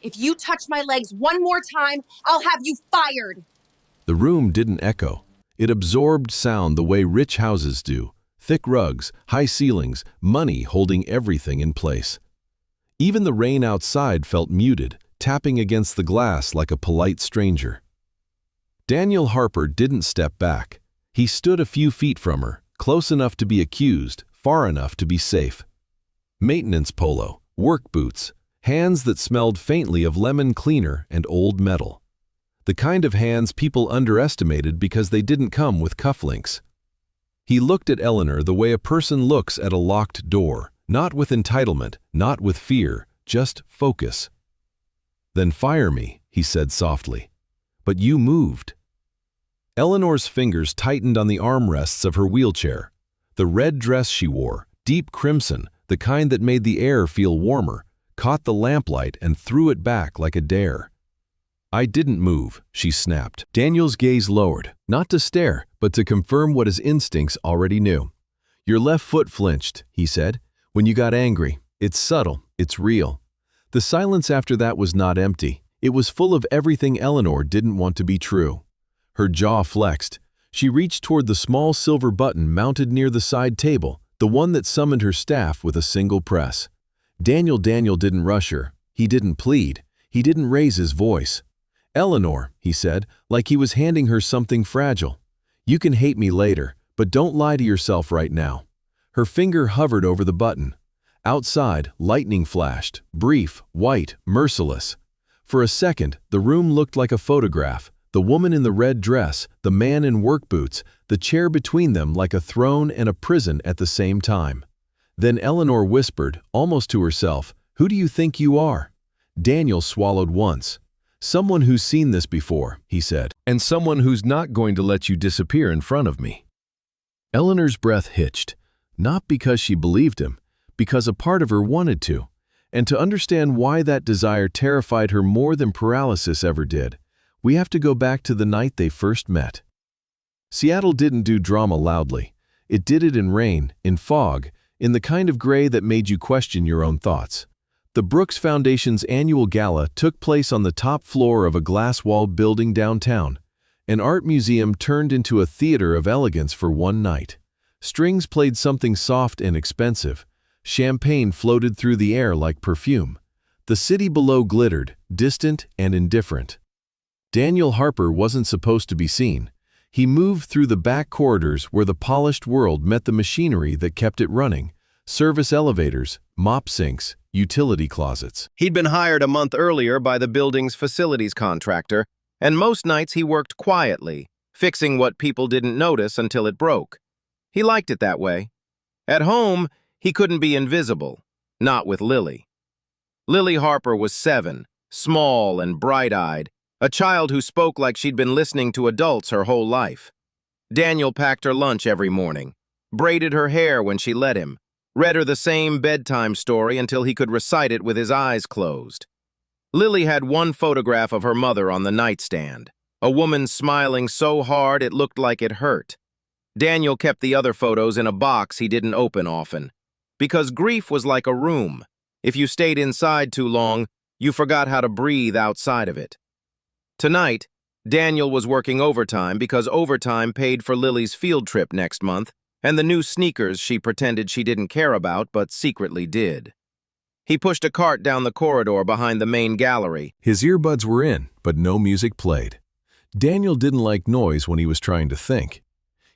If you touch my legs one more time, I'll have you fired. The room didn't echo. It absorbed sound the way rich houses do. Thick rugs, high ceilings, money holding everything in place. Even the rain outside felt muted, tapping against the glass like a polite stranger. Daniel Harper didn't step back. He stood a few feet from her, close enough to be accused, far enough to be safe. Maintenance polo, work boots, hands that smelled faintly of lemon cleaner and old metal. The kind of hands people underestimated because they didn't come with cufflinks. He looked at Eleanor the way a person looks at a locked door, not with entitlement, not with fear, just focus. "Then fire me," he said softly. "But you moved." Eleanor's fingers tightened on the armrests of her wheelchair. The red dress she wore, deep crimson, the kind that made the air feel warmer, caught the lamplight and threw it back like a dare. "I didn't move," she snapped. Daniel's gaze lowered, not to stare, but to confirm what his instincts already knew. "Your left foot flinched," he said, "when you got angry. It's subtle, it's real." The silence after that was not empty. It was full of everything Eleanor didn't want to be true. Her jaw flexed. She reached toward the small silver button mounted near the side table, the one that summoned her staff with a single press. Daniel didn't rush her. He didn't plead. He didn't raise his voice. "Eleanor," he said, like he was handing her something fragile. "You can hate me later, but don't lie to yourself right now." Her finger hovered over the button. Outside, lightning flashed, brief, white, merciless. For a second, the room looked like a photograph. The woman in the red dress, the man in work boots, the chair between them like a throne and a prison at the same time. Then Eleanor whispered, almost to herself, "Who do you think you are?" Daniel swallowed once. "Someone who's seen this before," he said, "and someone who's not going to let you disappear in front of me." Eleanor's breath hitched, not because she believed him, because a part of her wanted to, and to understand why that desire terrified her more than paralysis ever did, we have to go back to the night they first met. Seattle didn't do drama loudly. It did it in rain, in fog, in the kind of gray that made you question your own thoughts. The Brooks Foundation's annual gala took place on the top floor of a glass-walled building downtown. An art museum turned into a theater of elegance for one night. Strings played something soft and expensive. Champagne floated through the air like perfume. The city below glittered, distant and indifferent. Daniel Harper wasn't supposed to be seen. He moved through the back corridors where the polished world met the machinery that kept it running. Service elevators, mop sinks, utility closets. He'd been hired a month earlier by the building's facilities contractor, and most nights he worked quietly, fixing what people didn't notice until it broke. He liked it that way. At home, he couldn't be invisible, not with Lily. Lily Harper was 7, small and bright-eyed, a child who spoke like she'd been listening to adults her whole life. Daniel packed her lunch every morning, braided her hair when she let him, read her the same bedtime story until he could recite it with his eyes closed. Lily had one photograph of her mother on the nightstand, a woman smiling so hard it looked like it hurt. Daniel kept the other photos in a box he didn't open often, because grief was like a room. If you stayed inside too long, you forgot how to breathe outside of it. Tonight, Daniel was working overtime because overtime paid for Lily's field trip next month and the new sneakers she pretended she didn't care about but secretly did. He pushed a cart down the corridor behind the main gallery. His earbuds were in, but no music played. Daniel didn't like noise when he was trying to think.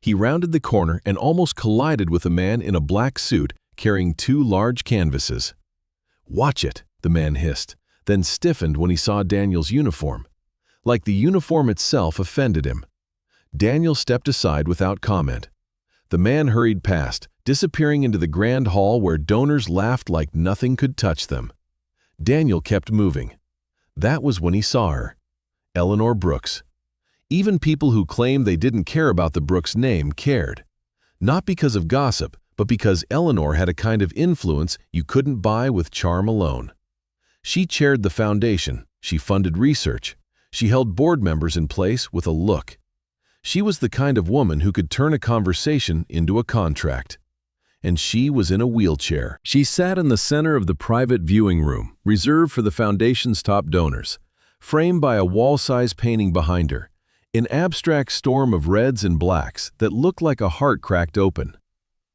He rounded the corner and almost collided with a man in a black suit carrying 2 large canvases. "Watch it," the man hissed, then stiffened when he saw Daniel's uniform. Like the uniform itself offended him. Daniel stepped aside without comment. The man hurried past, disappearing into the grand hall where donors laughed like nothing could touch them. Daniel kept moving. That was when he saw her. Eleanor Brooks. Even people who claimed they didn't care about the Brooks name cared. Not because of gossip, but because Eleanor had a kind of influence you couldn't buy with charm alone. She chaired the foundation. She funded research. She held board members in place with a look. She was the kind of woman who could turn a conversation into a contract. and she was in a wheelchair. She sat in the center of the private viewing room, reserved for the foundation's top donors, framed by a wall-size painting behind her, an abstract storm of reds and blacks that looked like a heart cracked open.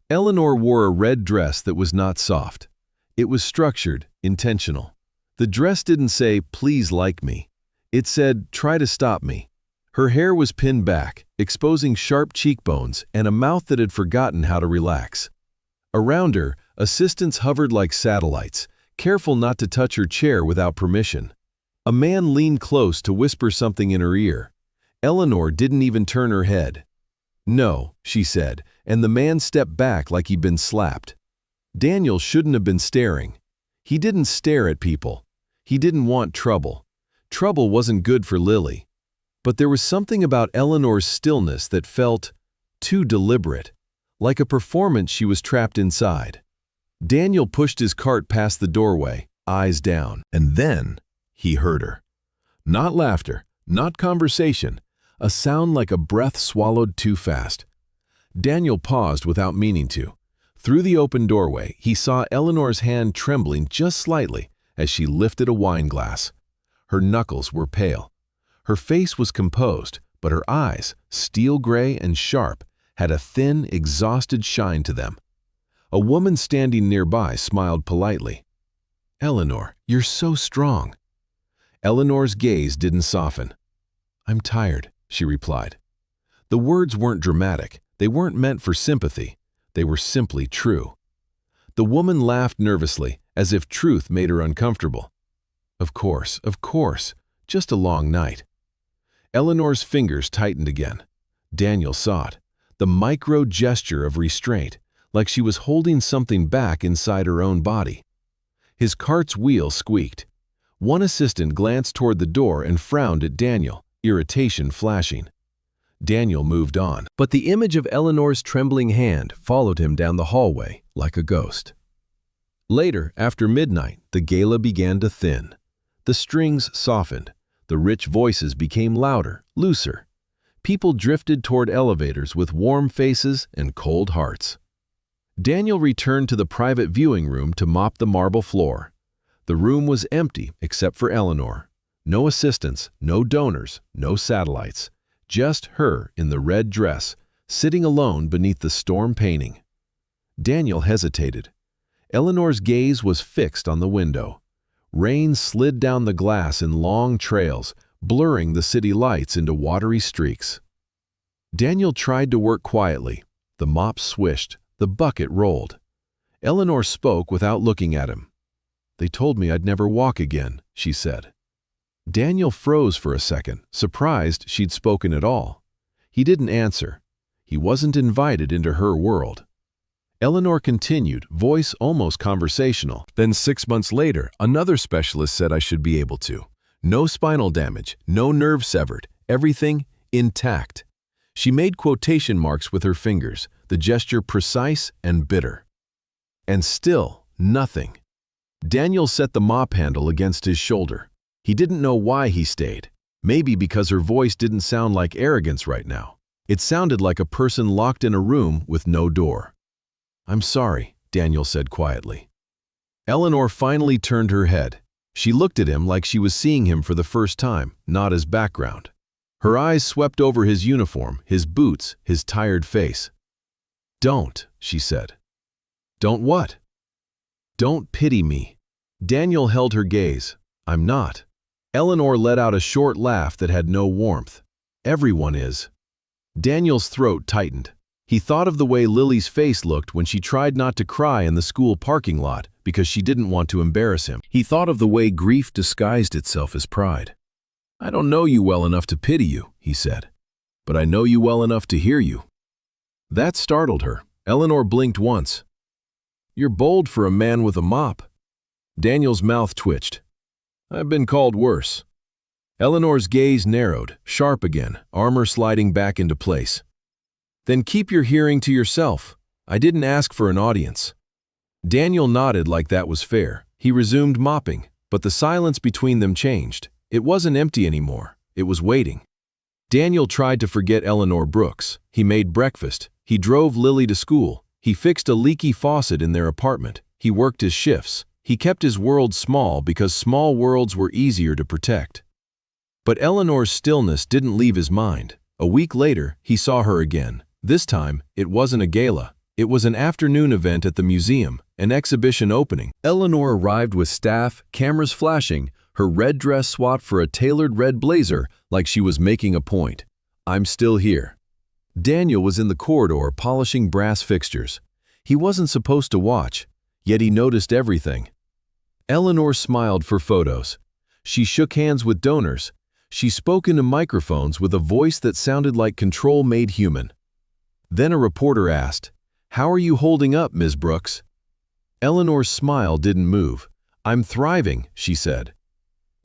Eleanor wore a red dress that was not soft. It was structured, intentional. The dress didn't say, "Please like me." It said, "Try to stop me." Her hair was pinned back, exposing sharp cheekbones and a mouth that had forgotten how to relax. Around her, assistants hovered like satellites, careful not to touch her chair without permission. A man leaned close to whisper something in her ear. Eleanor didn't even turn her head. "No," she said, and the man stepped back like he'd been slapped. Daniel shouldn't have been staring. He didn't stare at people. He didn't want trouble. Trouble wasn't good for Lily. But there was something about Eleanor's stillness that felt too deliberate, like a performance she was trapped inside. Daniel pushed his cart past the doorway, eyes down, and then he heard her. Not laughter, not conversation, a sound like a breath swallowed too fast. Daniel paused without meaning to. Through the open doorway, he saw Eleanor's hand trembling just slightly as she lifted a wine glass. Her knuckles were pale. Her face was composed, but her eyes, steel gray and sharp, had a thin, exhausted shine to them. A woman standing nearby smiled politely. "Eleanor, you're so strong." Eleanor's gaze didn't soften. "I'm tired," she replied. The words weren't dramatic. They weren't meant for sympathy. They were simply true. The woman laughed nervously, as if truth made her uncomfortable. Of course, just a long night." Eleanor's fingers tightened again. Daniel saw it, the micro gesture of restraint, like she was holding something back inside her own body. His cart's wheel squeaked. One assistant glanced toward the door and frowned at Daniel, irritation flashing. Daniel moved on, but the image of Eleanor's trembling hand followed him down the hallway like a ghost. Later, after midnight, the gala began to thin. The strings softened. The rich voices became louder, looser. People drifted toward elevators with warm faces and cold hearts. Daniel returned to the private viewing room to mop the marble floor. The room was empty except for Eleanor. No assistants, no donors, no satellites. Just her in the red dress, sitting alone beneath the storm painting. Daniel hesitated. Eleanor's gaze was fixed on the window. Rain slid down the glass in long trails, blurring the city lights into watery streaks. Daniel tried to work quietly. The mop swished, the bucket rolled. Eleanor spoke without looking at him. "They told me I'd never walk again," she said. Daniel froze for a second, surprised she'd spoken at all. He didn't answer. He wasn't invited into her world. Eleanor continued, voice almost conversational. "Then 6 months later, another specialist said I should be able to. No spinal damage, no nerve severed, everything intact." She made quotation marks with her fingers, the gesture precise and bitter. And still, nothing. Daniel set the mop handle against his shoulder. He didn't know why he stayed. Maybe because her voice didn't sound like arrogance right now. It sounded like a person locked in a room with no door. "I'm sorry," Daniel said quietly. Eleanor finally turned her head. She looked at him like she was seeing him for the first time, not as background. Her eyes swept over his uniform, his boots, his tired face. "Don't," she said. "Don't what?" "Don't pity me." Daniel held her gaze. "I'm not." Eleanor let out a short laugh that had no warmth. "Everyone is." Daniel's throat tightened. He thought of the way Lily's face looked when she tried not to cry in the school parking lot because she didn't want to embarrass him. He thought of the way grief disguised itself as pride. "I don't know you well enough to pity you," he said, "but I know you well enough to hear you." That startled her. Eleanor blinked once. "You're bold for a man with a mop." Daniel's mouth twitched. "I've been called worse." Eleanor's gaze narrowed, sharp again, armor sliding back into place. "Then keep your hearing to yourself. I didn't ask for an audience." Daniel nodded like that was fair. He resumed mopping, but the silence between them changed. It wasn't empty anymore. It was waiting. Daniel tried to forget Eleanor Brooks. He made breakfast. He drove Lily to school. He fixed a leaky faucet in their apartment. He worked his shifts. He kept his world small because small worlds were easier to protect. But Eleanor's stillness didn't leave his mind. A week later, he saw her again. This time, it wasn't a gala. It was an afternoon event at the museum, an exhibition opening. Eleanor arrived with staff, cameras flashing, her red dress swapped for a tailored red blazer like she was making a point. "I'm still here." Daniel was in the corridor polishing brass fixtures. He wasn't supposed to watch, yet he noticed everything. Eleanor smiled for photos. She shook hands with donors. She spoke into microphones with a voice that sounded like control made human. Then a reporter asked, "How are you holding up, Ms. Brooks?" Eleanor's smile didn't move. "I'm thriving," she said.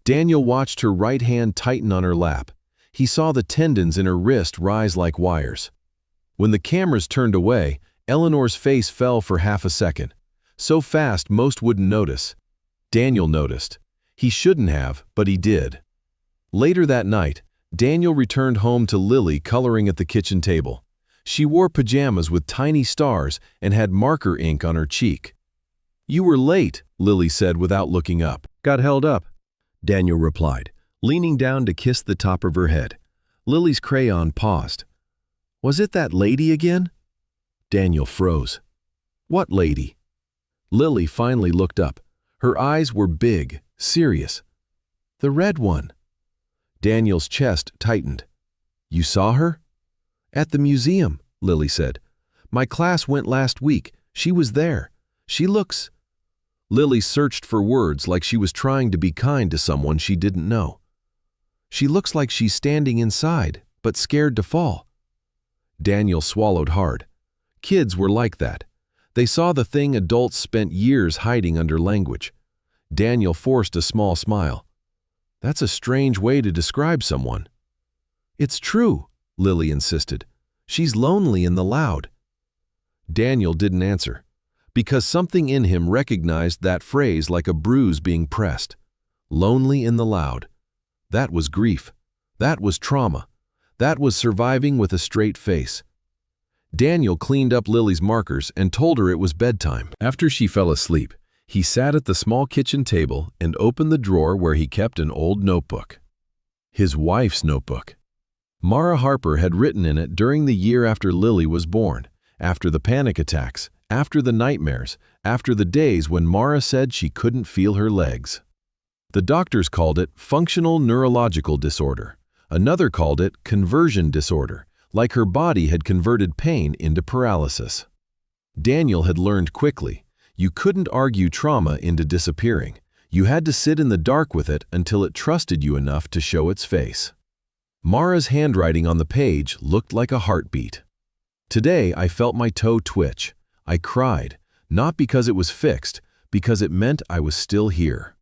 Daniel watched her right hand tighten on her lap. He saw the tendons in her wrist rise like wires. When the cameras turned away, Eleanor's face fell for half a second. So fast most wouldn't notice. Daniel noticed. He shouldn't have, but he did. Later that night, Daniel returned home to Lily coloring at the kitchen table. She wore pajamas with tiny stars and had marker ink on her cheek. "You were late," Lily said without looking up. "Got held up," Daniel replied, leaning down to kiss the top of her head. Lily's crayon paused. "Was it that lady again?" Daniel froze. "What lady?" Lily finally looked up. Her eyes were big, serious. "The red one." Daniel's chest tightened. "You saw her?" "At the museum," Lily said. "My class went last week. She was there. She looks—" Lily searched for words like she was trying to be kind to someone she didn't know. "She looks like she's standing inside, but scared to fall." Daniel swallowed hard. Kids were like that. They saw the thing adults spent years hiding under language. Daniel forced a small smile. "That's a strange way to describe someone." "It's true," Lily insisted. "She's lonely in the loud." Daniel didn't answer, because something in him recognized that phrase like a bruise being pressed. Lonely in the loud. That was grief. That was trauma. That was surviving with a straight face. Daniel cleaned up Lily's markers and told her it was bedtime. After she fell asleep, he sat at the small kitchen table and opened the drawer where he kept an old notebook. His wife's notebook. Mara Harper had written in it during the year after Lily was born, after the panic attacks, after the nightmares, after the days when Mara said she couldn't feel her legs. The doctors called it functional neurological disorder. Another called it conversion disorder, like her body had converted pain into paralysis. Daniel had learned quickly, you couldn't argue trauma into disappearing. You had to sit in the dark with it until it trusted you enough to show its face. Mara's handwriting on the page looked like a heartbeat. "Today I felt my toe twitch. I cried, not because it was fixed, because it meant I was still here."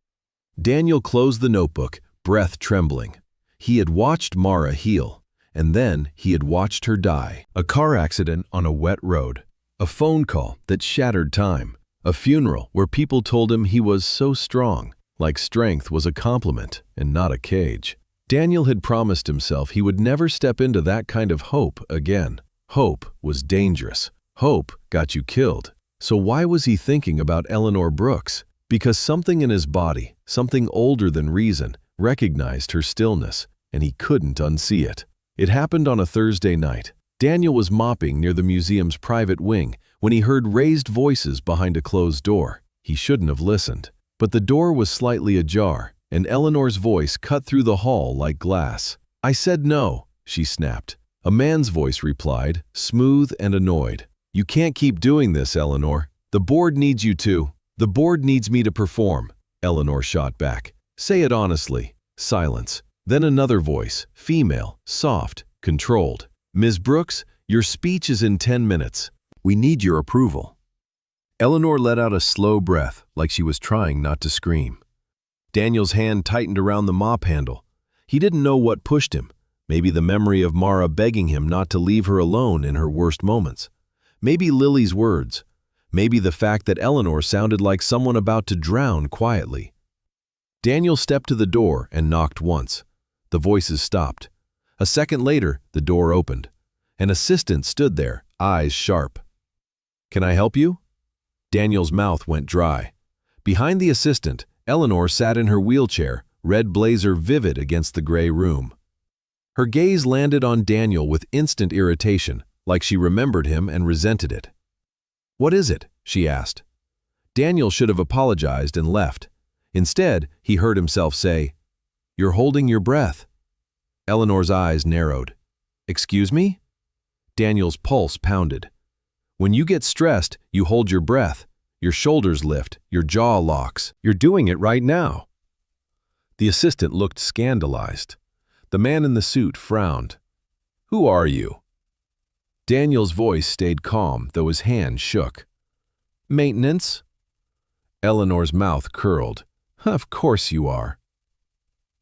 Daniel closed the notebook, breath trembling. He had watched Mara heal, and then he had watched her die. A car accident on a wet road. A phone call that shattered time. A funeral where people told him he was so strong, like strength was a compliment and not a cage. Daniel had promised himself he would never step into that kind of hope again. Hope was dangerous. Hope got you killed. So why was he thinking about Eleanor Brooks? Because something in his body, something older than reason, recognized her stillness, and he couldn't unsee it. It happened on a Thursday night. Daniel was mopping near the museum's private wing when he heard raised voices behind a closed door. He shouldn't have listened. But the door was slightly ajar, and Eleanor's voice cut through the hall like glass. "I said no," she snapped. A man's voice replied, smooth and annoyed. "You can't keep doing this, Eleanor. The board needs you to. The board needs me to perform," Eleanor shot back. "Say it honestly." Silence. Then another voice, female, soft, controlled. "Ms. Brooks, your speech is in 10 minutes. We need your approval." Eleanor let out a slow breath, like she was trying not to scream. Daniel's hand tightened around the mop handle. He didn't know what pushed him. Maybe the memory of Mara begging him not to leave her alone in her worst moments. Maybe Lily's words. Maybe the fact that Eleanor sounded like someone about to drown quietly. Daniel stepped to the door and knocked once. The voices stopped. A second later, the door opened. An assistant stood there, eyes sharp. Can I help you? Daniel's mouth went dry. Behind the assistant, Eleanor sat in her wheelchair, red blazer vivid against the gray room. Her gaze landed on Daniel with instant irritation, like she remembered him and resented it. "What is it?" she asked. Daniel should have apologized and left. Instead, he heard himself say, "You're holding your breath." Eleanor's eyes narrowed. "Excuse me?" Daniel's pulse pounded. "When you get stressed, you hold your breath. Your shoulders lift, your jaw locks. You're doing it right now." The assistant looked scandalized. The man in the suit frowned. "Who are you?" Daniel's voice stayed calm, though his hand shook. "Maintenance." Eleanor's mouth curled. "Of course you are."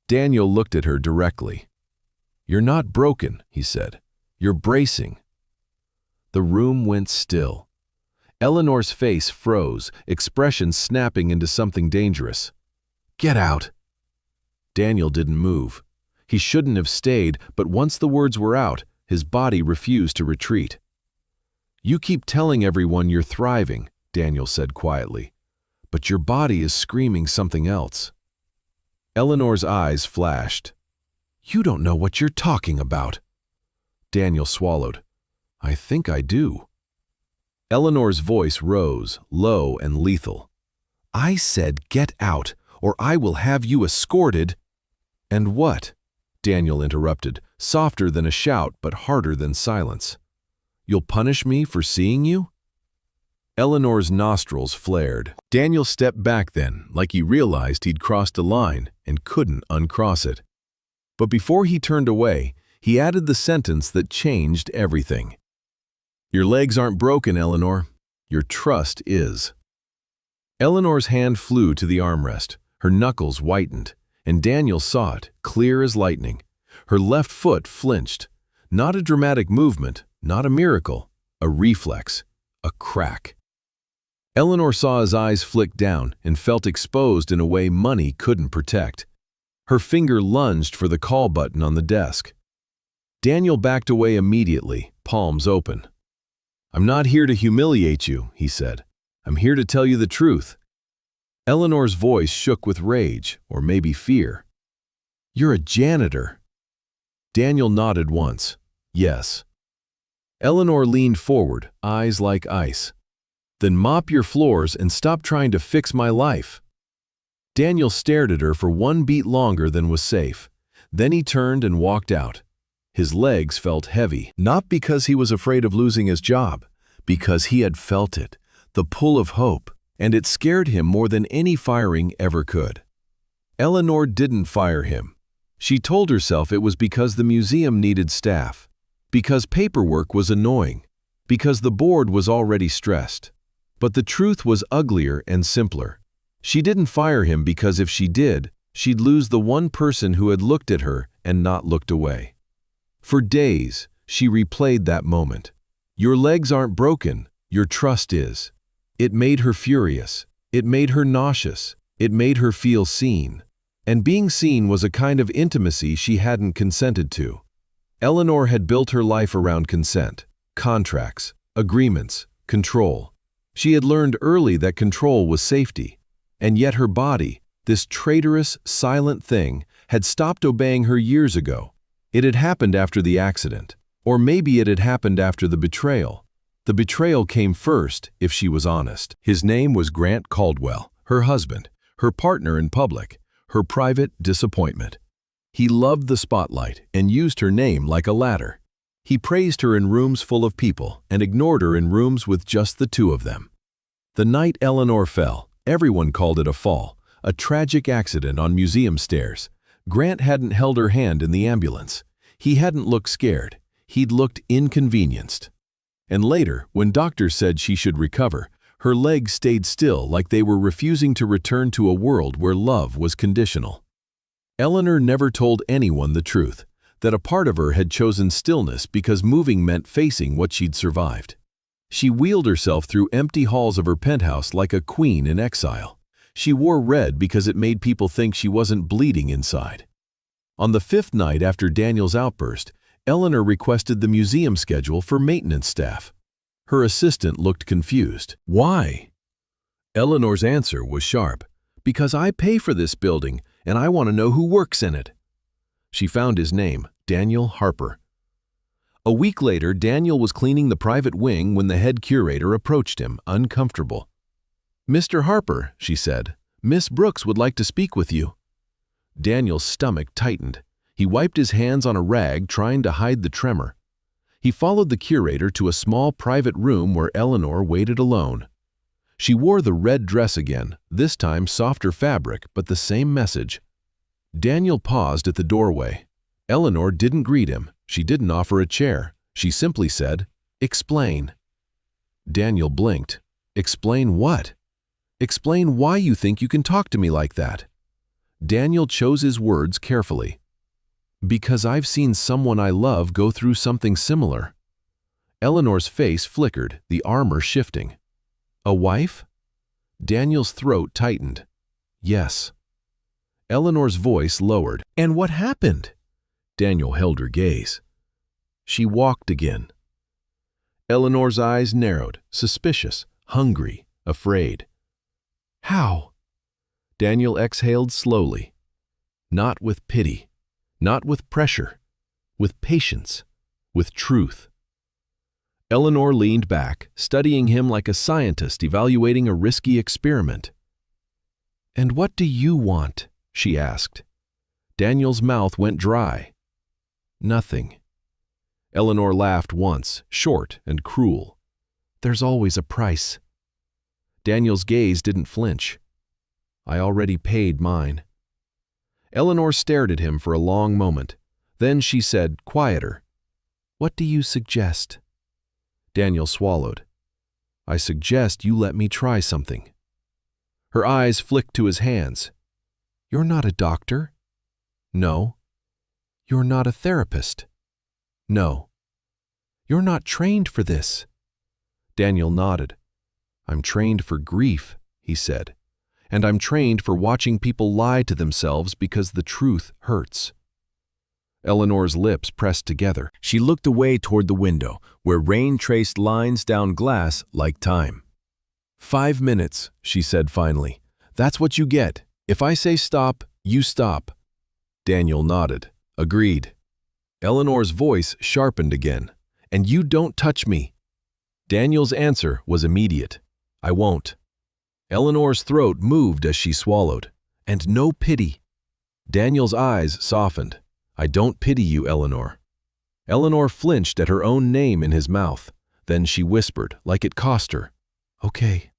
Daniel looked at her directly. "You're not broken," he said. "You're bracing." The room went still. Eleanor's face froze, expression snapping into something dangerous. "Get out!" Daniel didn't move. He shouldn't have stayed, but once the words were out, his body refused to retreat. "You keep telling everyone you're thriving," Daniel said quietly, "but your body is screaming something else." Eleanor's eyes flashed. "You don't know what you're talking about." Daniel swallowed. "I think I do." Eleanor's voice rose, low and lethal. "I said get out, or I will have you escorted." "And what?" Daniel interrupted, softer than a shout but harder than silence. "You'll punish me for seeing you?" Eleanor's nostrils flared. Daniel stepped back then, like he realized he'd crossed a line and couldn't uncross it. But before he turned away, he added the sentence that changed everything. "Your legs aren't broken, Eleanor. Your trust is." Eleanor's hand flew to the armrest. Her knuckles whitened, and Daniel saw it, clear as lightning. Her left foot flinched. Not a dramatic movement, not a miracle, a reflex, a crack. Eleanor saw his eyes flick down and felt exposed in a way money couldn't protect. Her finger lunged for the call button on the desk. Daniel backed away immediately, palms open. "I'm not here to humiliate you," he said. "I'm here to tell you the truth." Eleanor's voice shook with rage, or maybe fear. "You're a janitor." Daniel nodded once. "Yes." Eleanor leaned forward, eyes like ice. "Then mop your floors and stop trying to fix my life." Daniel stared at her for one beat longer than was safe. Then he turned and walked out. His legs felt heavy, not because he was afraid of losing his job, because he had felt it, the pull of hope, and it scared him more than any firing ever could. Eleanor didn't fire him. She told herself it was because the museum needed staff, because paperwork was annoying, because the board was already stressed. But the truth was uglier and simpler. She didn't fire him because if she did, she'd lose the one person who had looked at her and not looked away. For days, she replayed that moment. Your legs aren't broken, your trust is. It made her furious. It made her nauseous. It made her feel seen. And being seen was a kind of intimacy she hadn't consented to. Eleanor had built her life around consent, contracts, agreements, control. She had learned early that control was safety. And yet her body, this traitorous, silent thing, had stopped obeying her years ago. It had happened after the accident. Or maybe it had happened after the betrayal. The betrayal came first, if she was honest. His name was Grant Caldwell, her husband, her partner in public, her private disappointment. He loved the spotlight and used her name like a ladder. He praised her in rooms full of people and ignored her in rooms with just the two of them. The night Eleanor fell, everyone called it a fall, a tragic accident on museum stairs. Grant hadn't held her hand in the ambulance. He hadn't looked scared. He'd looked inconvenienced. And later, when doctors said she should recover, her legs stayed still like they were refusing to return to a world where love was conditional. Eleanor never told anyone the truth, that a part of her had chosen stillness because moving meant facing what she'd survived. She wheeled herself through empty halls of her penthouse like a queen in exile. She wore red because it made people think she wasn't bleeding inside. On the 5th night after Daniel's outburst, Eleanor requested the museum schedule for maintenance staff. Her assistant looked confused. Why? Eleanor's answer was sharp. Because I pay for this building, and I want to know who works in it. She found his name, Daniel Harper. A week later, Daniel was cleaning the private wing when the head curator approached him, uncomfortable. "Mr. Harper," she said, "Miss Brooks would like to speak with you." Daniel's stomach tightened. He wiped his hands on a rag, trying to hide the tremor. He followed the curator to a small private room where Eleanor waited alone. She wore the red dress again, this time softer fabric, but the same message. Daniel paused at the doorway. Eleanor didn't greet him. She didn't offer a chair. She simply said, "Explain." Daniel blinked. "Explain what?" "Explain why you think you can talk to me like that." Daniel chose his words carefully. "Because I've seen someone I love go through something similar." Eleanor's face flickered, the armor shifting. "A wife?" Daniel's throat tightened. "Yes." Eleanor's voice lowered. "And what happened?" Daniel held her gaze. "She walked again." Eleanor's eyes narrowed, suspicious, hungry, afraid. "How?" Daniel exhaled slowly. Not with pity, not with pressure, with patience, with truth. Eleanor leaned back, studying him like a scientist evaluating a risky experiment. "And what do you want?" she asked. Daniel's mouth went dry. "Nothing." Eleanor laughed once, short and cruel. "There's always a price." Daniel's gaze didn't flinch. "I already paid mine." Eleanor stared at him for a long moment. Then she said, quieter, "What do you suggest?" Daniel swallowed. "I suggest you let me try something." Her eyes flicked to his hands. "You're not a doctor?" "No." "You're not a therapist?" "No." "You're not trained for this?" Daniel nodded. "I'm trained for grief," he said. "And I'm trained for watching people lie to themselves because the truth hurts." Eleanor's lips pressed together. She looked away toward the window, where rain traced lines down glass like time. "5 minutes," she said finally. "That's what you get. If I say stop, you stop." Daniel nodded. "Agreed." Eleanor's voice sharpened again. "And you don't touch me." Daniel's answer was immediate. "I won't." Eleanor's throat moved as she swallowed. "And no pity." Daniel's eyes softened. "I don't pity you, Eleanor." Eleanor flinched at her own name in his mouth. Then she whispered, like it cost her, "Okay."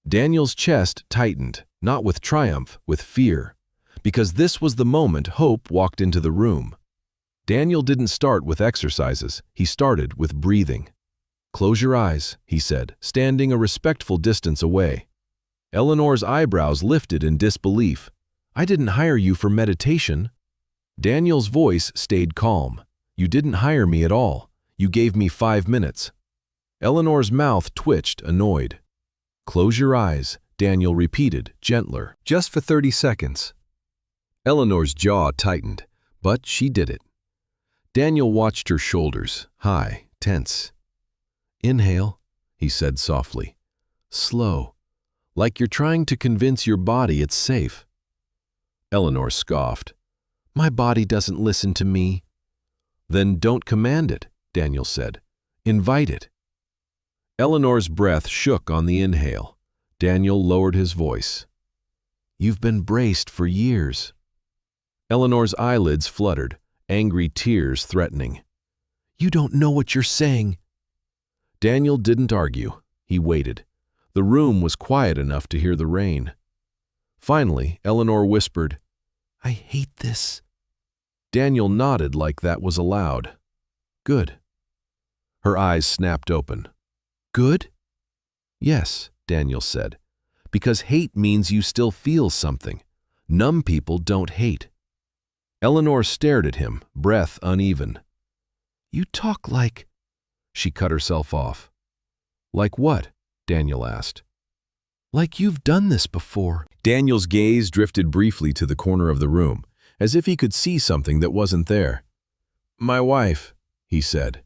Daniel's chest tightened, not with triumph, with fear. Because this was the moment hope walked into the room. Daniel didn't start with exercises. He started with breathing. "Close your eyes," he said, standing a respectful distance away. Eleanor's eyebrows lifted in disbelief. "I didn't hire you for meditation." Daniel's voice stayed calm. "You didn't hire me at all. You gave me 5 minutes." Eleanor's mouth twitched, annoyed. "Close your eyes," Daniel repeated, gentler. "Just for 30 seconds. Eleanor's jaw tightened, but she did it. Daniel watched her shoulders, high, tense. "Inhale," he said softly. "Slow, like you're trying to convince your body it's safe." Eleanor scoffed. "My body doesn't listen to me." "Then don't command it," Daniel said. "Invite it." Eleanor's breath shook on the inhale. Daniel lowered his voice. "You've been braced for years." Eleanor's eyelids fluttered, angry tears threatening. "You don't know what you're saying." Daniel didn't argue. He waited. The room was quiet enough to hear the rain. Finally, Eleanor whispered, "I hate this." Daniel nodded like that was allowed. "Good." Her eyes snapped open. "Good?" "Yes," Daniel said, "because hate means you still feel something. Numb people don't hate." Eleanor stared at him, breath uneven. "You talk like—" She cut herself off. "Like what?" Daniel asked. "Like you've done this before." Daniel's gaze drifted briefly to the corner of the room, as if he could see something that wasn't there. "My wife," he said.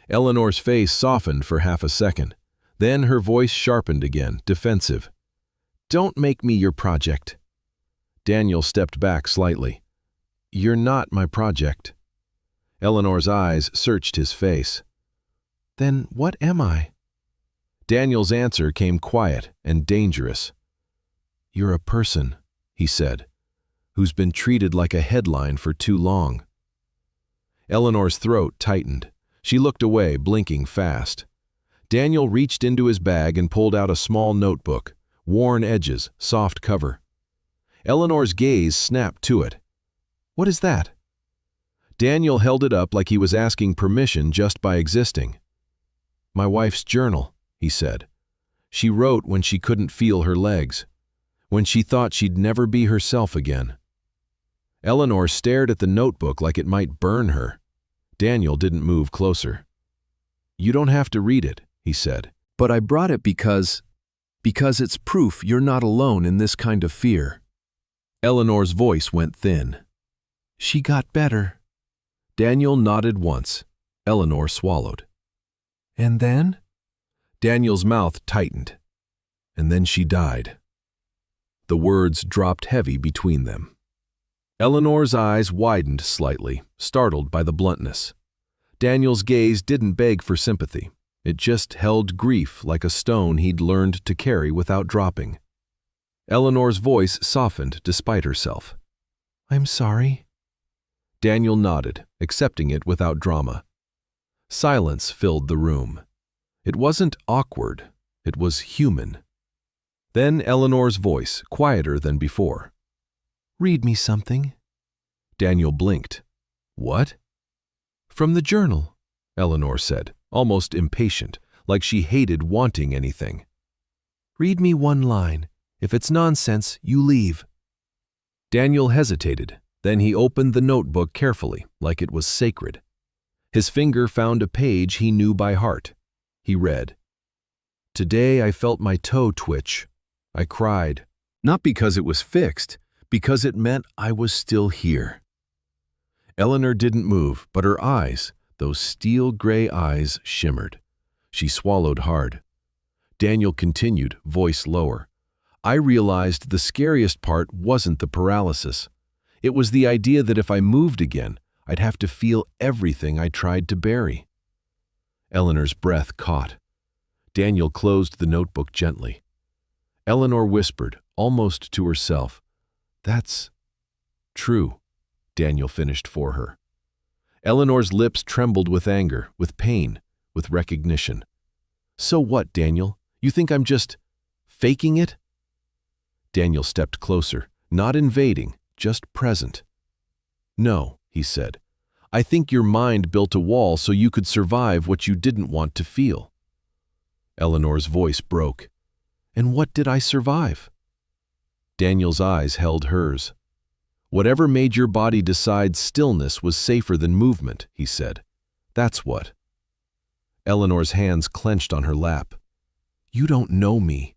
Eleanor's face softened for half a second. Then her voice sharpened again, defensive. "Don't make me your project." Daniel stepped back slightly. "You're not my project." Eleanor's eyes searched his face. "Then what am I?" Daniel's answer came quiet and dangerous. "You're a person," he said, "who's been treated like a headline for too long." Eleanor's throat tightened. She looked away, blinking fast. Daniel reached into his bag and pulled out a small notebook, worn edges, soft cover. Eleanor's gaze snapped to it. "What is that?" Daniel held it up like he was asking permission just by existing. "My wife's journal," he said. "She wrote when she couldn't feel her legs, when she thought she'd never be herself again." Eleanor stared at the notebook like it might burn her. Daniel didn't move closer. "You don't have to read it," he said. "But I brought it because it's proof you're not alone in this kind of fear." Eleanor's voice went thin. "She got better." Daniel nodded once. Eleanor swallowed. "And then?" Daniel's mouth tightened. "And then she died." The words dropped heavy between them. Eleanor's eyes widened slightly, startled by the bluntness. Daniel's gaze didn't beg for sympathy. It just held grief like a stone he'd learned to carry without dropping. Eleanor's voice softened despite herself. "I'm sorry." Daniel nodded, accepting it without drama. Silence filled the room. It wasn't awkward, it was human. Then Eleanor's voice, quieter than before. "Read me something." Daniel blinked. "What?" "From the journal," Eleanor said, almost impatient, like she hated wanting anything. "Read me one line. If it's nonsense, you leave." Daniel hesitated. Then he opened the notebook carefully, like it was sacred. His finger found a page he knew by heart. He read, "Today I felt my toe twitch. I cried, not because it was fixed, because it meant I was still here." Eleanor didn't move, but her eyes, those steel gray eyes, shimmered. She swallowed hard. Daniel continued, voice lower. "I realized the scariest part wasn't the paralysis. It was the idea that if I moved again, I'd have to feel everything I tried to bury." Eleanor's breath caught. Daniel closed the notebook gently. Eleanor whispered, almost to herself, "That's true," Daniel finished for her. Eleanor's lips trembled with anger, with pain, with recognition. "So what, Daniel? You think I'm just faking it?" Daniel stepped closer, not invading, just present. "No," he said. "I think your mind built a wall so you could survive what you didn't want to feel." Eleanor's voice broke. "And what did I survive?" Daniel's eyes held hers. "Whatever made your body decide stillness was safer than movement," he said. "That's what." Eleanor's hands clenched on her lap. "You don't know me."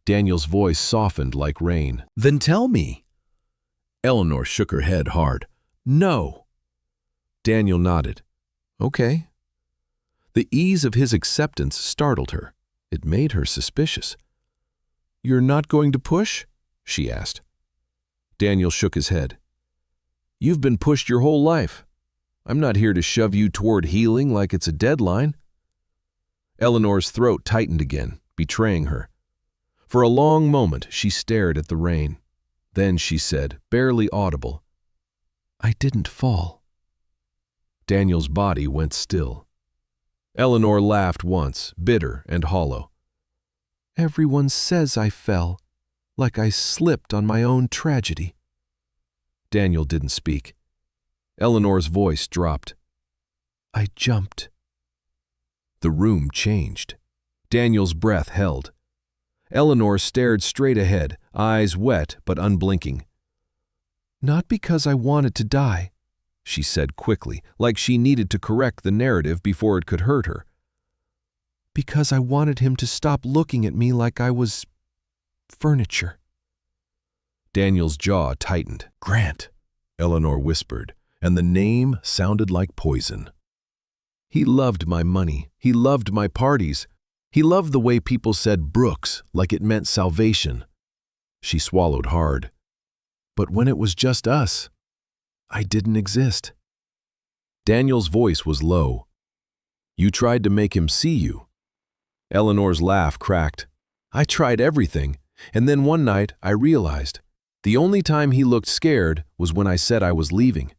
Daniel's voice softened like rain. "Then tell me." Eleanor shook her head hard. "No." Daniel nodded. "Okay." The ease of his acceptance startled her. It made her suspicious. "You're not going to push?" she asked. Daniel shook his head. "You've been pushed your whole life. I'm not here to shove you toward healing like it's a deadline." Eleanor's throat tightened again, betraying her. For a long moment, she stared at the rain. Then she said, barely audible, "I didn't fall." Daniel's body went still. Eleanor laughed once, bitter and hollow. "Everyone says I fell, like I slipped on my own tragedy." Daniel didn't speak. Eleanor's voice dropped. "I jumped." The room changed. Daniel's breath held. Eleanor stared straight ahead, eyes wet but unblinking. "Not because I wanted to die," she said quickly, like she needed to correct the narrative before it could hurt her. "Because I wanted him to stop looking at me like I was furniture." Daniel's jaw tightened. "Grant," Eleanor whispered, and the name sounded like poison. He loved my money. He loved my parties. He loved the way people said Brooks like it meant salvation. She swallowed hard. But when it was just us, I didn't exist. Daniel's voice was low. You tried to make him see you. Eleanor's laugh cracked. I tried everything, and then one night I realized the only time he looked scared was when I said I was leaving.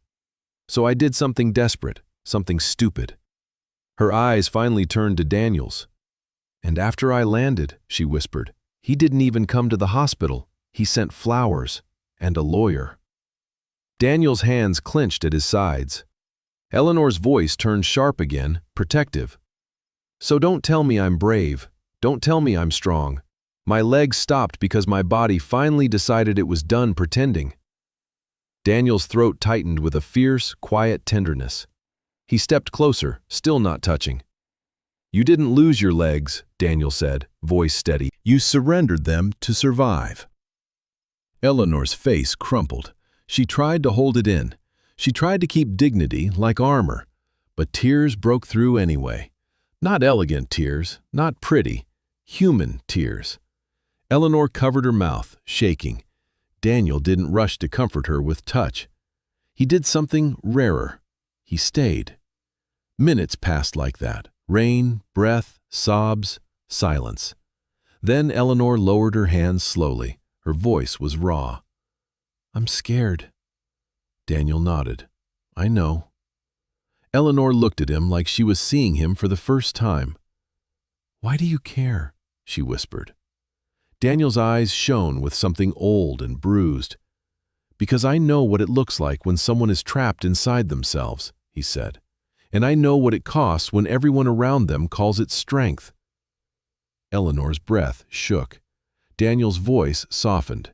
So I did something desperate, something stupid. Her eyes finally turned to Daniel's. And after I landed, she whispered, he didn't even come to the hospital. He sent flowers and a lawyer. Daniel's hands clenched at his sides. Eleanor's voice turned sharp again, protective. So don't tell me I'm brave. Don't tell me I'm strong. My legs stopped because my body finally decided it was done pretending. Daniel's throat tightened with a fierce, quiet tenderness. He stepped closer, still not touching. You didn't lose your legs, Daniel said, voice steady. You surrendered them to survive. Eleanor's face crumpled. She tried to hold it in. She tried to keep dignity like armor, but tears broke through anyway. Not elegant tears, not pretty, human tears. Eleanor covered her mouth, shaking. Daniel didn't rush to comfort her with touch. He did something rarer. He stayed. Minutes passed like that. Rain, breath, sobs, silence. Then Eleanor lowered her hands slowly. Her voice was raw. I'm scared. Daniel nodded. I know. Eleanor looked at him like she was seeing him for the first time. Why do you care? She whispered. Daniel's eyes shone with something old and bruised. Because I know what it looks like when someone is trapped inside themselves, he said. And I know what it costs when everyone around them calls it strength. Eleanor's breath shook. Daniel's voice softened.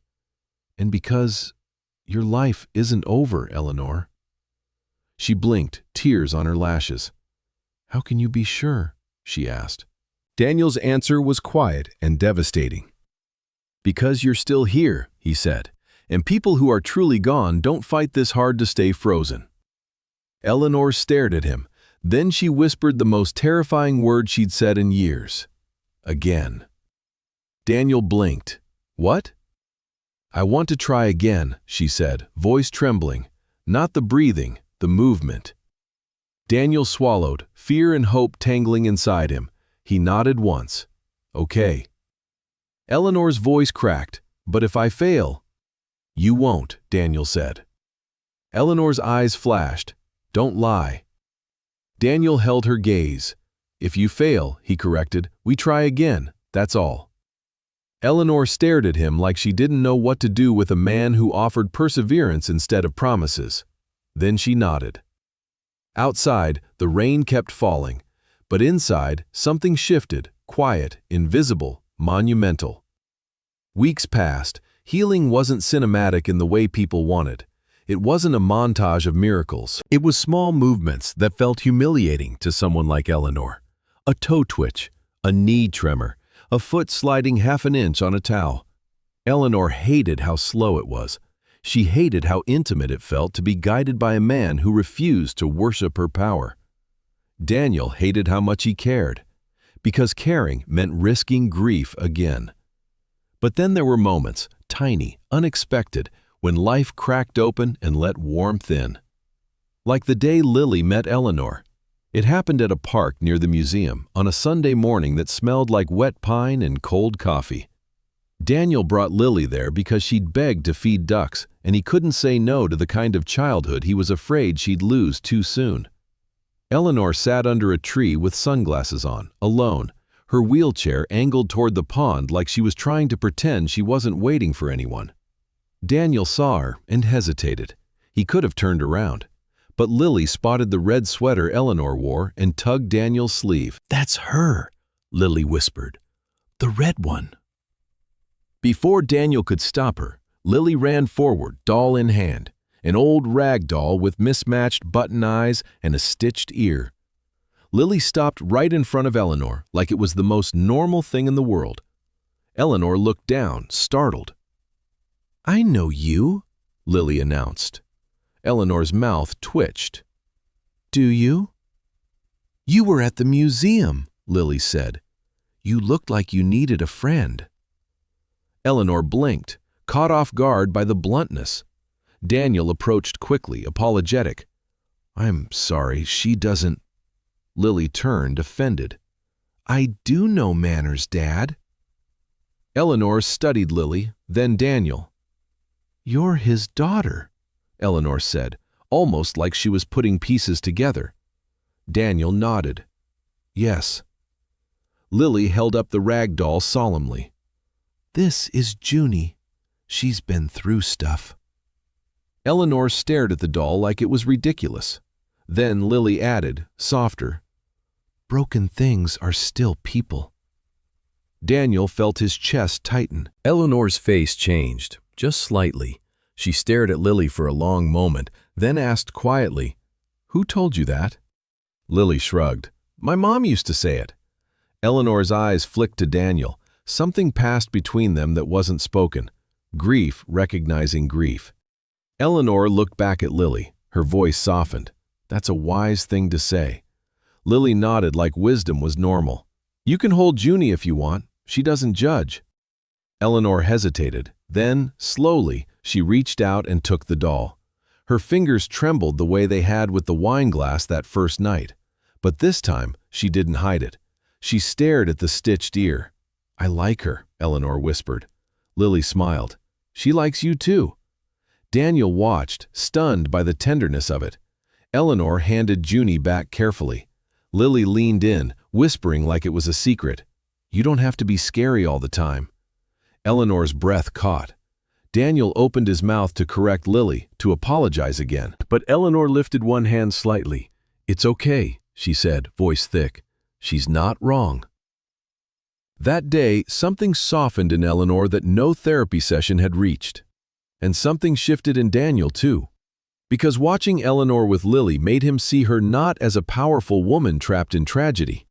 And because your life isn't over, Eleanor. She blinked, tears on her lashes. How can you be sure? She asked. Daniel's answer was quiet and devastating. Because you're still here, he said, and people who are truly gone don't fight this hard to stay frozen. Eleanor stared at him. Then she whispered the most terrifying word she'd said in years. Again. Daniel blinked. What? I want to try again, she said, voice trembling. Not the breathing, the movement. Daniel swallowed, fear and hope tangling inside him. He nodded once. Okay. Eleanor's voice cracked. But if I fail? You won't, Daniel said. Eleanor's eyes flashed. Don't lie. Daniel held her gaze. If you fail, he corrected, we try again, that's all. Eleanor stared at him like she didn't know what to do with a man who offered perseverance instead of promises. Then she nodded. Outside, the rain kept falling, but inside, something shifted, quiet, invisible, monumental. Weeks passed. Healing wasn't cinematic in the way people wanted. It wasn't a montage of miracles. It was small movements that felt humiliating to someone like Eleanor. A toe twitch, a knee tremor, a foot sliding half an inch on a towel. Eleanor hated how slow it was. She hated how intimate it felt to be guided by a man who refused to worship her power. Daniel hated how much he cared, because caring meant risking grief again. But then there were moments, tiny, unexpected, when life cracked open and let warmth in. Like the day Lily met Eleanor. It happened at a park near the museum on a Sunday morning that smelled like wet pine and cold coffee. Daniel brought Lily there because she'd begged to feed ducks, and he couldn't say no to the kind of childhood he was afraid she'd lose too soon. Eleanor sat under a tree with sunglasses on, alone, her wheelchair angled toward the pond like she was trying to pretend she wasn't waiting for anyone. Daniel saw her and hesitated. He could have turned around. But Lily spotted the red sweater Eleanor wore and tugged Daniel's sleeve. That's her, Lily whispered. The red one. Before Daniel could stop her, Lily ran forward, doll in hand, an old rag doll with mismatched button eyes and a stitched ear. Lily stopped right in front of Eleanor like it was the most normal thing in the world. Eleanor looked down, startled. I know you, Lily announced. Eleanor's mouth twitched. Do you? You were at the museum, Lily said. You looked like you needed a friend. Eleanor blinked, caught off guard by the bluntness. Daniel approached quickly, apologetic. I'm sorry, she doesn't. Lily turned, offended. I do know manners, Dad. Eleanor studied Lily, then Daniel. You're his daughter, Eleanor said, almost like she was putting pieces together. Daniel nodded. Yes. Lily held up the rag doll solemnly. This is Junie. She's been through stuff. Eleanor stared at the doll like it was ridiculous. Then Lily added, softer, broken things are still people. Daniel felt his chest tighten. Eleanor's face changed, just slightly. She stared at Lily for a long moment, then asked quietly, Who told you that? Lily shrugged. My mom used to say it. Eleanor's eyes flicked to Daniel. Something passed between them that wasn't spoken. Grief recognizing grief. Eleanor looked back at Lily. Her voice softened. That's a wise thing to say. Lily nodded like wisdom was normal. You can hold Junie if you want. She doesn't judge. Eleanor hesitated. Then, slowly, she reached out and took the doll. Her fingers trembled the way they had with the wine glass that first night. But this time, she didn't hide it. She stared at the stitched ear. I like her, Eleanor whispered. Lily smiled. She likes you too. Daniel watched, stunned by the tenderness of it. Eleanor handed Junie back carefully. Lily leaned in, whispering like it was a secret. You don't have to be scary all the time. Eleanor's breath caught. Daniel opened his mouth to correct Lily, to apologize again. But Eleanor lifted one hand slightly. It's okay, she said, voice thick. She's not wrong. That day, something softened in Eleanor that no therapy session had reached. And something shifted in Daniel, too. Because watching Eleanor with Lily made him see her not as a powerful woman trapped in tragedy,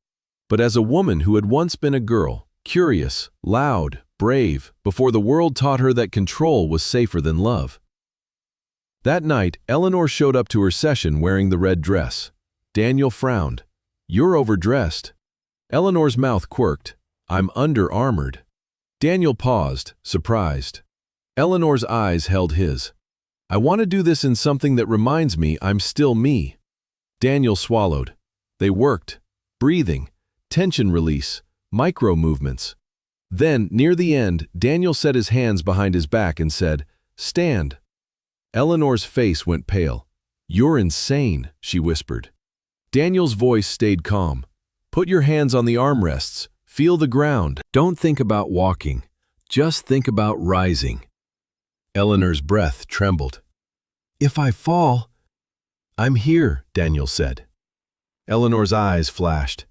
but as a woman who had once been a girl, curious, loud, brave, before the world taught her that control was safer than love. That night, Eleanor showed up to her session wearing the red dress. Daniel frowned. You're overdressed. Eleanor's mouth quirked. I'm under-armored. Daniel paused, surprised. Eleanor's eyes held his. I want to do this in something that reminds me I'm still me. Daniel swallowed. They worked. Breathing, tension release, micro movements. Then, near the end, Daniel set his hands behind his back and said, Stand. Eleanor's face went pale. You're insane, she whispered. Daniel's voice stayed calm. Put your hands on the armrests. Feel the ground. Don't think about walking. Just think about rising. Eleanor's breath trembled. If I fall... I'm here, Daniel said. Eleanor's eyes flashed.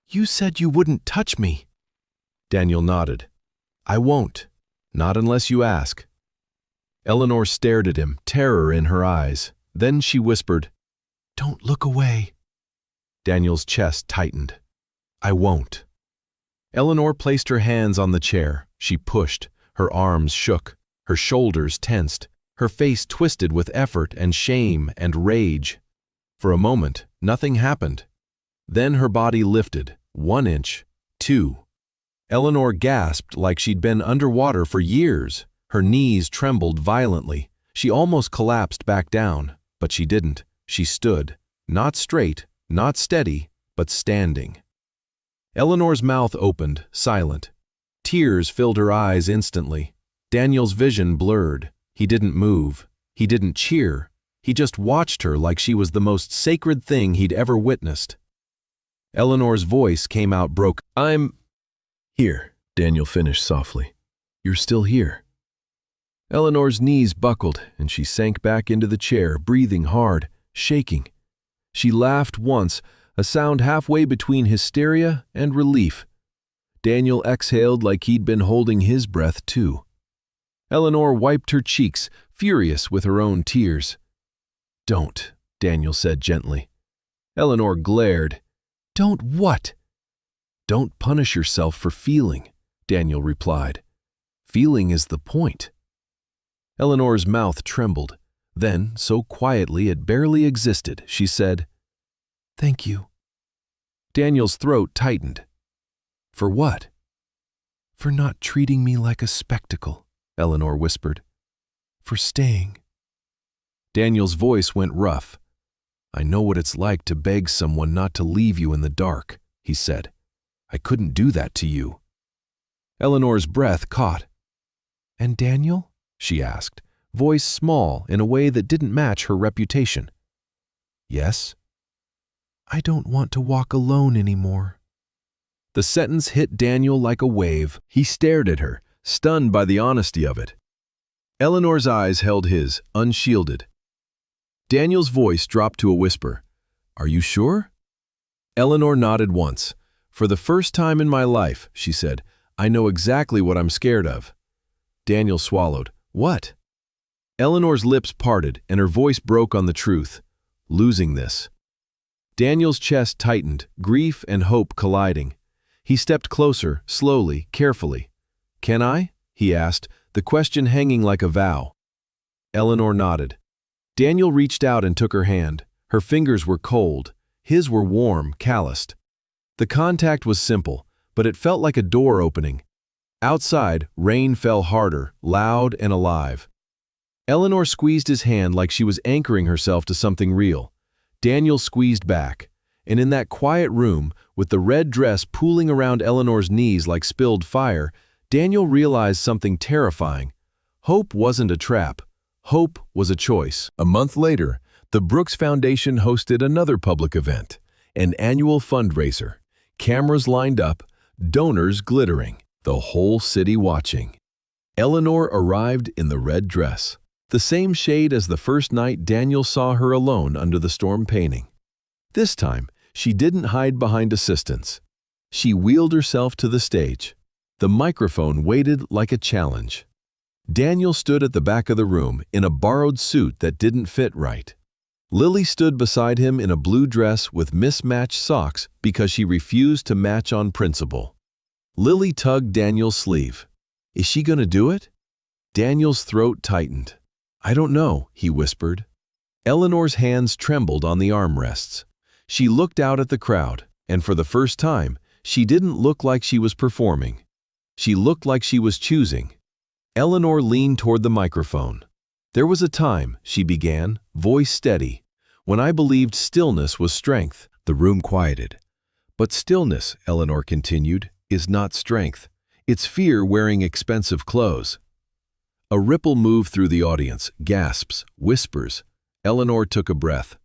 You said you wouldn't touch me. Daniel nodded. I won't. Not unless you ask. Eleanor stared at him, terror in her eyes. Then she whispered, Don't look away. Daniel's chest tightened. I won't. Eleanor placed her hands on the chair. She pushed. Her arms shook. Her shoulders tensed. Her face twisted with effort and shame and rage. For a moment, nothing happened. Then her body lifted, 1 inch, 2. Eleanor gasped like she'd been underwater for years. Her knees trembled violently. She almost collapsed back down, but she didn't. She stood, not straight, not steady, but standing. Eleanor's mouth opened, silent. Tears filled her eyes instantly. Daniel's vision blurred. He didn't move. He didn't cheer. He just watched her like she was the most sacred thing he'd ever witnessed. Eleanor's voice came out broken. I'm here, Daniel finished softly. You're still here. Eleanor's knees buckled, and she sank back into the chair, breathing hard, shaking. She laughed once, a sound halfway between hysteria and relief. Daniel exhaled like he'd been holding his breath too. Eleanor wiped her cheeks, furious with her own tears. Don't, Daniel said gently. Eleanor glared. Don't what? Don't punish yourself for feeling, Daniel replied. Feeling is the point. Eleanor's mouth trembled. Then, so quietly it barely existed, she said, Thank you. Daniel's throat tightened. For what? For not treating me like a spectacle, Eleanor whispered. For staying. Daniel's voice went rough. I know what it's like to beg someone not to leave you in the dark, he said. I couldn't do that to you. Eleanor's breath caught. And Daniel? She asked, voice small in a way that didn't match her reputation. Yes? I don't want to walk alone anymore. The sentence hit Daniel like a wave. He stared at her, stunned by the honesty of it. Eleanor's eyes held his, unshielded. Daniel's voice dropped to a whisper. Are you sure? Eleanor nodded once. For the first time in my life, she said, I know exactly what I'm scared of. Daniel swallowed. What? Eleanor's lips parted and her voice broke on the truth. Losing this. Daniel's chest tightened, grief and hope colliding. He stepped closer, slowly, carefully. Can I? He asked, the question hanging like a vow. Eleanor nodded. Daniel reached out and took her hand. Her fingers were cold. His were warm, calloused. The contact was simple, but it felt like a door opening. Outside, rain fell harder, loud and alive. Eleanor squeezed his hand like she was anchoring herself to something real. Daniel squeezed back, and in that quiet room, with the red dress pooling around Eleanor's knees like spilled fire, Daniel realized something terrifying. Hope wasn't a trap. Hope was a choice. A month later, the Brooks Foundation hosted another public event, an annual fundraiser. Cameras lined up, donors glittering, the whole city watching. Eleanor arrived in the red dress, the same shade as the first night Daniel saw her alone under the storm painting. This time, she didn't hide behind assistants. She wheeled herself to the stage. The microphone waited like a challenge. Daniel stood at the back of the room in a borrowed suit that didn't fit right. Lily stood beside him in a blue dress with mismatched socks because she refused to match on principle. Lily tugged Daniel's sleeve. Is she gonna do it? Daniel's throat tightened. I don't know, he whispered. Eleanor's hands trembled on the armrests. She looked out at the crowd, and for the first time, she didn't look like she was performing. She looked like she was choosing. Eleanor leaned toward the microphone. There was a time, she began, voice steady, when I believed stillness was strength. The room quieted. But stillness, Eleanor continued, is not strength. It's fear wearing expensive clothes. A ripple moved through the audience, gasps, whispers. Eleanor took a breath.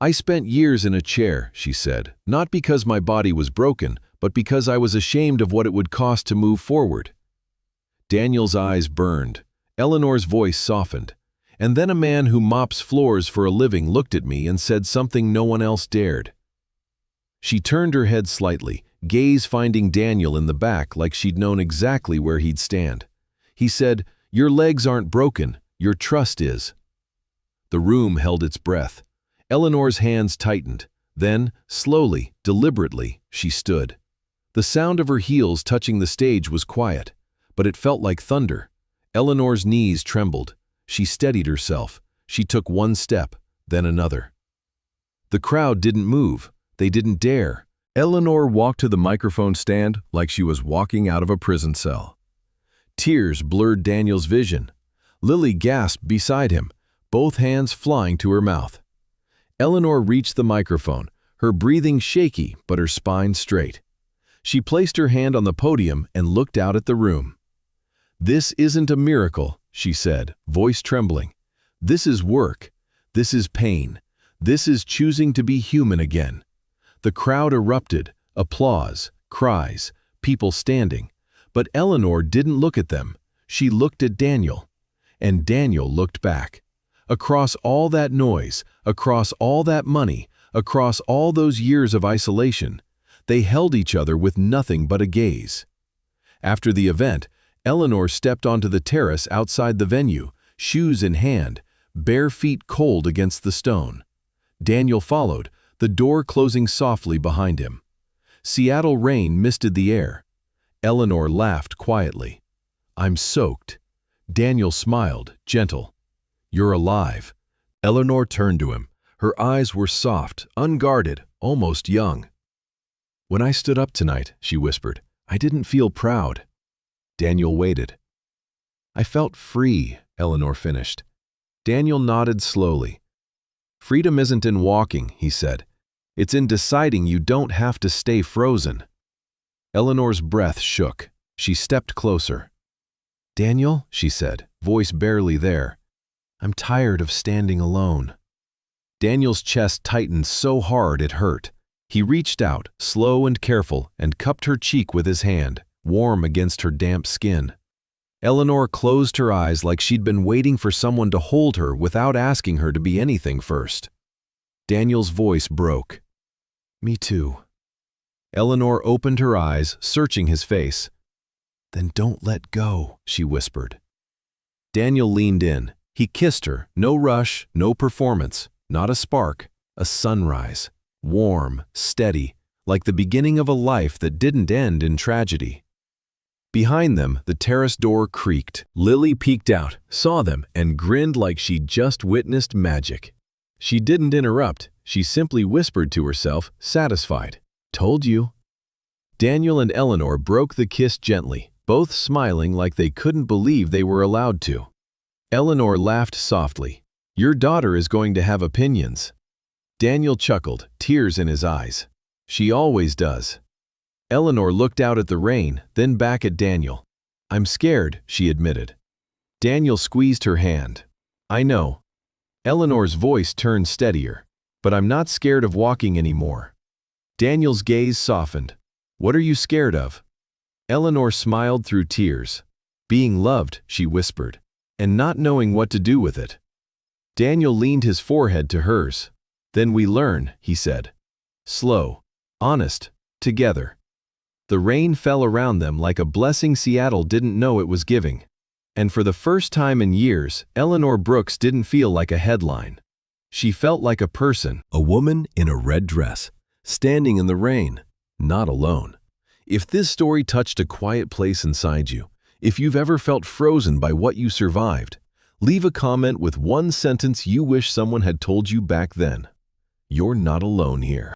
I spent years in a chair, she said, not because my body was broken, but because I was ashamed of what it would cost to move forward. Daniel's eyes burned. Eleanor's voice softened. And then a man who mops floors for a living looked at me and said something no one else dared. She turned her head slightly, gaze finding Daniel in the back like she'd known exactly where he'd stand. He said, Your legs aren't broken, your trust is. The room held its breath. Eleanor's hands tightened. Then, slowly, deliberately, she stood. The sound of her heels touching the stage was quiet, but it felt like thunder. Eleanor's knees trembled. She steadied herself. She took one step, then another. The crowd didn't move. They didn't dare. Eleanor walked to the microphone stand like she was walking out of a prison cell. Tears blurred Daniel's vision. Lily gasped beside him, both hands flying to her mouth. Eleanor reached the microphone, her breathing shaky but her spine straight. She placed her hand on the podium and looked out at the room. This isn't a miracle, she said, voice trembling. This is work. This is pain. This is choosing to be human again. The crowd erupted, applause, cries, people standing. But Eleanor didn't look at them. She looked at Daniel. And Daniel looked back. Across all that noise, across all that money, across all those years of isolation, they held each other with nothing but a gaze. After the event, Eleanor stepped onto the terrace outside the venue, shoes in hand, bare feet cold against the stone. Daniel followed, the door closing softly behind him. Seattle rain misted the air. Eleanor laughed quietly. I'm soaked. Daniel smiled, gentle. You're alive. Eleanor turned to him. Her eyes were soft, unguarded, almost young. When I stood up tonight, she whispered, I didn't feel proud. Daniel waited. I felt free, Eleanor finished. Daniel nodded slowly. Freedom isn't in walking, he said. It's in deciding you don't have to stay frozen. Eleanor's breath shook. She stepped closer. Daniel, she said, voice barely there. I'm tired of standing alone. Daniel's chest tightened so hard it hurt. He reached out, slow and careful, and cupped her cheek with his hand, warm against her damp skin. Eleanor closed her eyes like she'd been waiting for someone to hold her without asking her to be anything first. Daniel's voice broke. Me too. Eleanor opened her eyes, searching his face. Then don't let go, she whispered. Daniel leaned in. He kissed her, no rush, no performance, not a spark, a sunrise, warm, steady, like the beginning of a life that didn't end in tragedy. Behind them, the terrace door creaked. Lily peeked out, saw them, and grinned like she'd just witnessed magic. She didn't interrupt. She simply whispered to herself, satisfied. Told you. Daniel and Eleanor broke the kiss gently, both smiling like they couldn't believe they were allowed to. Eleanor laughed softly. Your daughter is going to have opinions. Daniel chuckled, tears in his eyes. She always does. Eleanor looked out at the rain, then back at Daniel. I'm scared, she admitted. Daniel squeezed her hand. I know. Eleanor's voice turned steadier. But I'm not scared of walking anymore. Daniel's gaze softened. What are you scared of? Eleanor smiled through tears. Being loved, she whispered, and not knowing what to do with it. Daniel leaned his forehead to hers. Then we learn, he said. Slow, honest, together. The rain fell around them like a blessing Seattle didn't know it was giving. And for the first time in years, Eleanor Brooks didn't feel like a headline. She felt like a person, a woman in a red dress, standing in the rain, not alone. If this story touched a quiet place inside you, if you've ever felt frozen by what you survived, leave a comment with one sentence you wish someone had told you back then. You're not alone here.